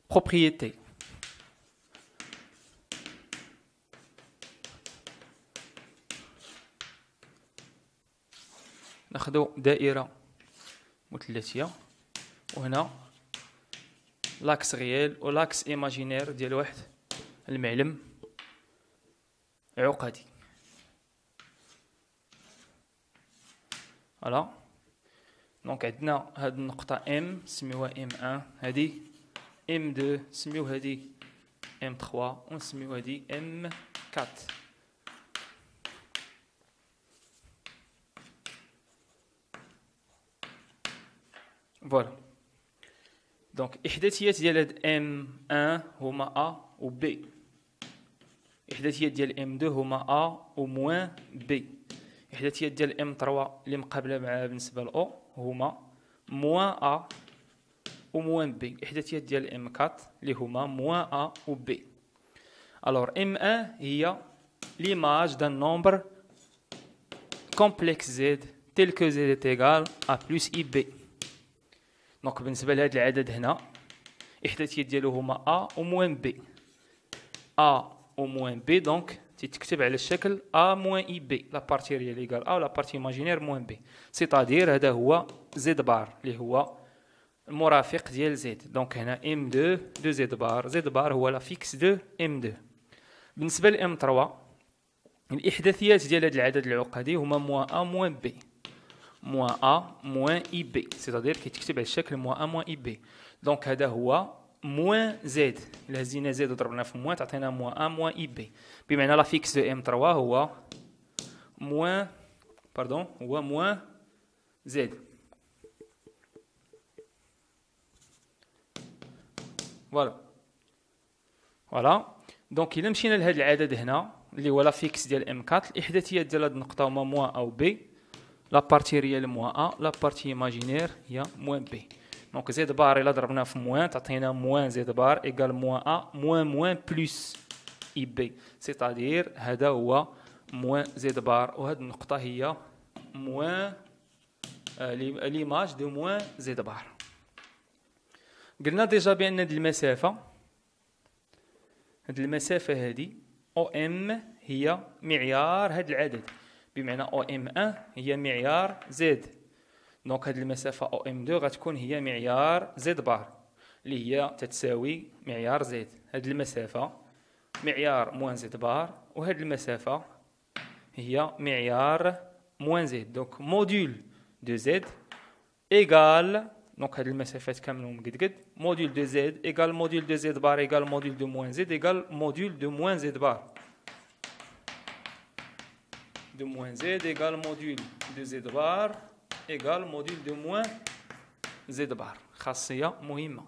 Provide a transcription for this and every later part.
propriété. ناخدو دائرة مثلثية وهنا لاكس ريال ولاكس ايماجينير ديال واحد المعلم عقدي. فوالا دونك عندنا هاد النقطة ام نسميوها ام 1 هادي ام 2 نسميو هادي ام 3 ونسميو هادي ام 4. فوالا دونك احداثيات ديال هاد ام 1 هما ا و بي، احداثيات ديال ام 2 هما ا و موان بي، احداثيات ديال ام 3 اللي مقابله معها بالنسبه لاو هما موان ا و موان بي، احداثيات ديال ام 4 اللي هما موان ا و بي. الوغ ام 1 هي l'image d'un nombre complexe z tel que z est égal à plus ib. دونك بالنسبه لهذا العدد هنا احداثيات ديالو هما ا و موان بي، ا و موان بي دونك تتكتب على الشكل ا موان اي بي، لا بارتي ريال ايكال ا ولا بارتي ايماجينير موان بي، سيتادير هذا هو زد بار اللي هو المرافق ديال زد. دونك هنا ام 2 دو زد بار، زد بار هو لا فيكس دو ام 2. بالنسبه لام 3 الاحداثيات ديال هذا العدد العقدي هما موان ا موان بي، موان ا موان اي بي، سيتادير كيتكتب على الشكل موان ا موان اي بي. دونك هذا هو موان زد، الا هزينا زد وضربنا في موان تعطينا موان ا موان اي بي، بمعنى لا فيكس دو ام 3 هو موان هو موان زد. فوالا دونك الا مشينا لهذا العدد هنا اللي هو لا فيكس ديال ام 4، الاحداثيات ديال هذه النقطه هما موان ا و بي، لا بارتي ريال موان ا، لا بارتي ايماجينير هي موان بي. دونك زد بار الا ضربنا في موان تعطينا موان زد بار ايكال موان ا موان بلس اي بي، سيتادير هذا هو موان زد بار، وهذه النقطه هي موان ليماج دو موان زد بار. قلنا ديجا بان هذه المسافه هذه او ام هي معيار هذا العدد، بمعنى او ام 1 هي معيار زد، دونك هذه المسافه او ام 2 غتكون هي معيار زد بار اللي هي تتساوي معيار زد. هذه المسافه معيار موان زد بار وهذه المسافه هي معيار موان زد، دونك موديول دو زد ايغال، دونك هذه المسافات كاملهم قد موديول دو زد ايغال موديول دو زد بار ايغال موديول دو موان زد ايغال موديول دو موان زد بار، دو موان زد ايغال موديول دو زد بار ايغال موديول دو موان زد بار، خاصيه مهمه.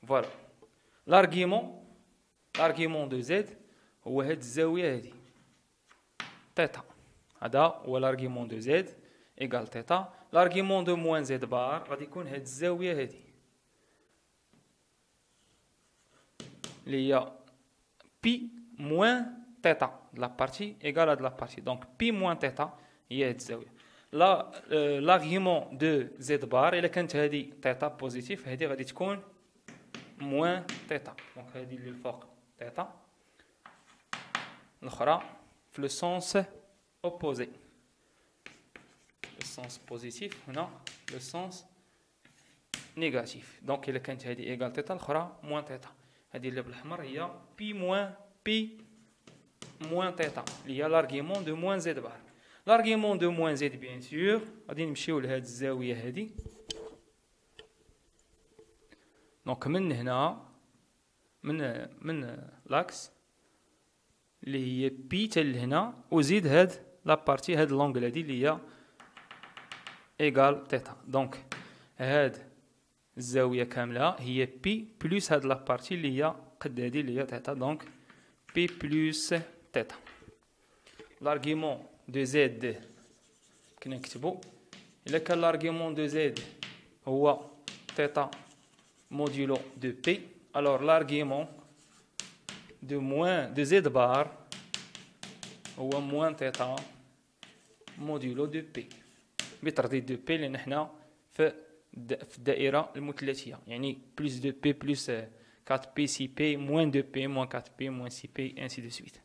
فوالا لارغيمون دو زد هو هاد الزاويه هادي تيتا، هذا هو لارغيمون دو زد ايغال تيتا. لارغيمون دو موان زد بار غادي يكون هاد الزاويه هادي اللي هي بي موان تيتا، لا بارتي ايغال هاد لا بارتي، دونك بي موان تيتا هي هاد الزاويه. لارغيمون دو زد بار الا كانت هادي تيتا بوزيتيف هادي غادي تكون موان تيتا، دونك هادي اللي الفوق تيتا، الاخرى في لو سونس opposé، le sens positif هنا le sens négatif. دونك الا كانت هذه ايغال تيتا الاخرى موان تيتا، هذه اللي بالاحمر هي بي موان تيتا اللي هي لارغيمون دو موان زد بار. لارغيمون دو موان زد بيان سور غادي نمشيو لهاد الزاويه هذه، دونك من هنا من لاكس اللي هي بي حتى لهنا وزيد هاد لا بارتي هاد لونغل هادي اللي هي ايغال تيتا، دونك هاد الزاويه كامله هي بي بلس هاد لا بارتي اللي هي قد هادي اللي هي تيتا، دونك بي بلس تيتا. لارغيمون دو زد كنا نكتبو الا كان لارغيمون دو زد هو تيتا موديلو دو بي، الوغ لارغيمون دو زد بار هو موان تيتا موديلو دو بي، بترديد دو بي لان حنا في الدائرة المثلثية، يعني plus 2p plus 4p 6p moins 2p moins 4p moins 6p ainsi de suite.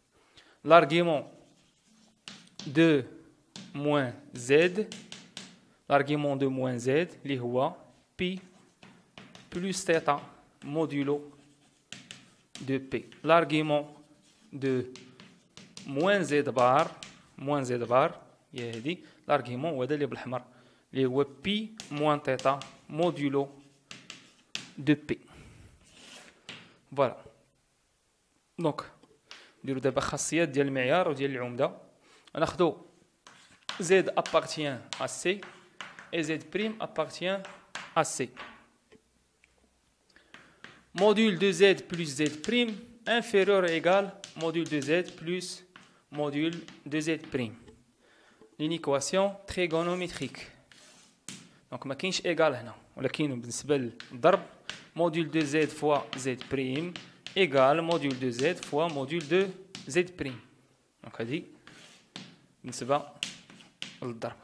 L'argument de moins z, l'argument de moins z اللي هو pi plus θ modulo de p. L'argument de moins z bar هي هذه l'argument هو هذا اللي بالأحمر اللي هو pi moins θ modulo de p. Voilà. Donc نديرو دابا خاصيات ديال المعيار وديال العمدة. ناخدو z appartient à c et z' appartient à c. Module de z plus z' inférieur ou égal module de z plus module de z'. Une équation trigonométrique. Donc ما كاينش égal هنا ولكن بالنسبة للضرب module de z fois z' égale module de z fois module de z'. Donc هذه بالنسبة للضرب.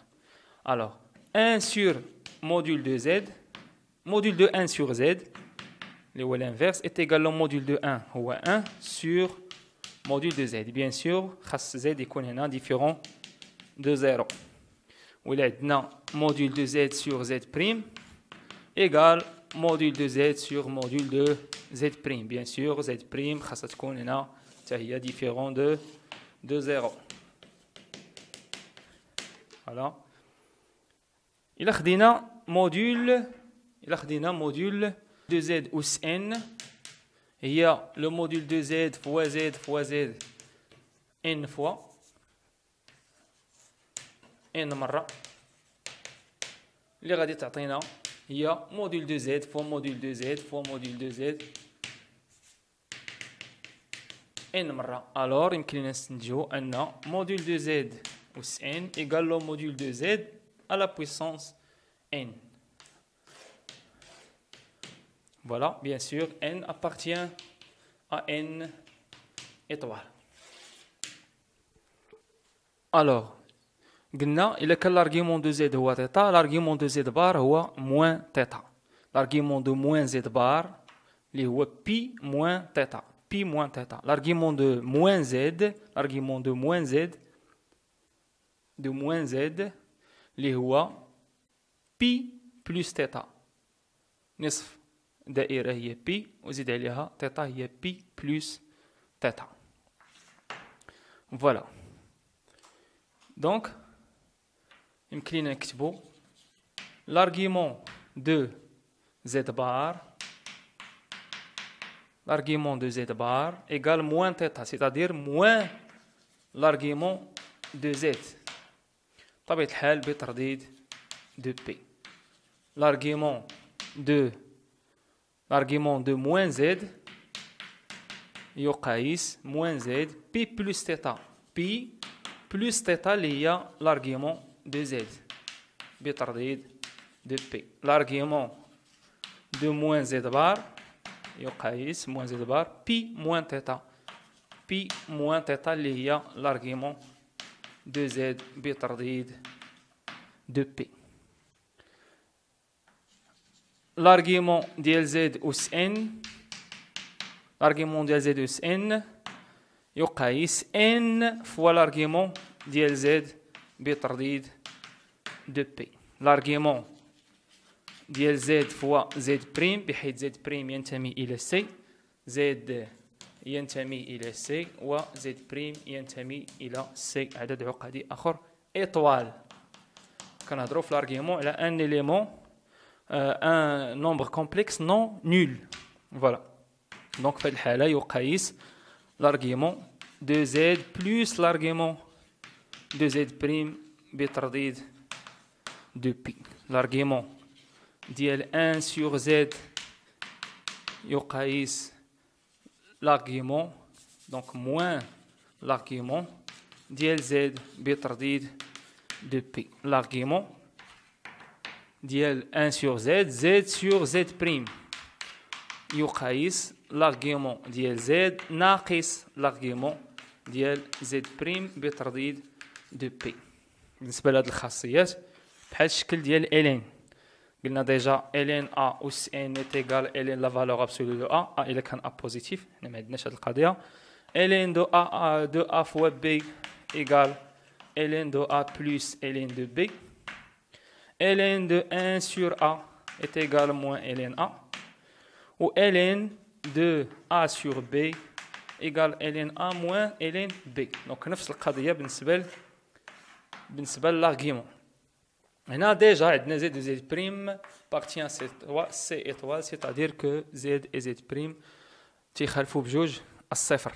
Alors 1 sur module de z, module de 1 sur z, l'inverse, est égal au module de 1, ou 1 sur module de z. Bien sûr, z est différent de 0. Ou là, module de z sur z' égale module de z sur module de z'. Bien sûr, z' est différent de 0. Voilà. Il a module de z us n. Il y a le module de z fois z fois z n fois n مرة. اللي غادي تعطينا هي module de z fois module de z fois module de z n مرة. alors يمكن لنا نستنتجو أن module de z us n égale au module de z à la puissance n. Voilà, bien sûr, n appartient à n étoile. Alors, قلنا إلا كان l'argument de z هو θ, l'argument de z bar هو moins θ. L'argument de moins z bar اللي هو pi moins θ, pi moins θ. L'argument de moins z, l'argument de moins z اللي هو pi plus θ. نصف دائرة هي pi وزيد عليها θ هي pi plus θ. Voilà. Donc يمكن لنا نكتبو l'argument de z bar, l'argument de z bar égale moins θ, c'est-à-dire moins l'argument de z. طبيعة الحال بترديد de p. L'argument de moins z يقايس moins z pi plus θ. pi plus θ اللي هي l'argument de z بترديد de p. L'argument de moins z bar يقايس moins z bar pi moins θ. pi moins θ اللي هي l'argument de z بترديد de p. L'argument ديال z أس n, l'argument ديال z أس n يقايس n fois l'argument ديال z بترديد de p. L'argument ديال z fois z' بحيث z' ينتمي إلى c, z ينتمي إلى c و z' ينتمي إلى c عدد عقدي آخر étoile. كنهضروا في l'argument على un élément un nombre complexe non nul. Voilà. Donc في الحالة يقايس l'argument de z plus l'argument de z' بترديد de pi. L'argument ديال 1 sur z يقايس l'argument donc moins l'argument ديال z بترديد de p. L'argument ديال 1 sur z, z sur z' يقايس l'argument ديال z ناقص l'argument ديال z' بترديد de p. بالنسبة لهاد الخاصيات بحال الشكل ديال ln. قلنا ديجا ln a أس n est égal ln la valeur absolue de a إلا كان a positif حنا ما عندناش هاد القضية ln de a fois b égale ln de a plus ln de b ln de 1 sur a est égal moins ln a ou ln de a sur b égale ln a moins ln b. Donc نفس القضية بالنسبة للارغيومون. هنا ديجا عندنا z و z prime partie à c étoile, c'est-à-dire que z et z prime تيخالفوا بجوج الصفر.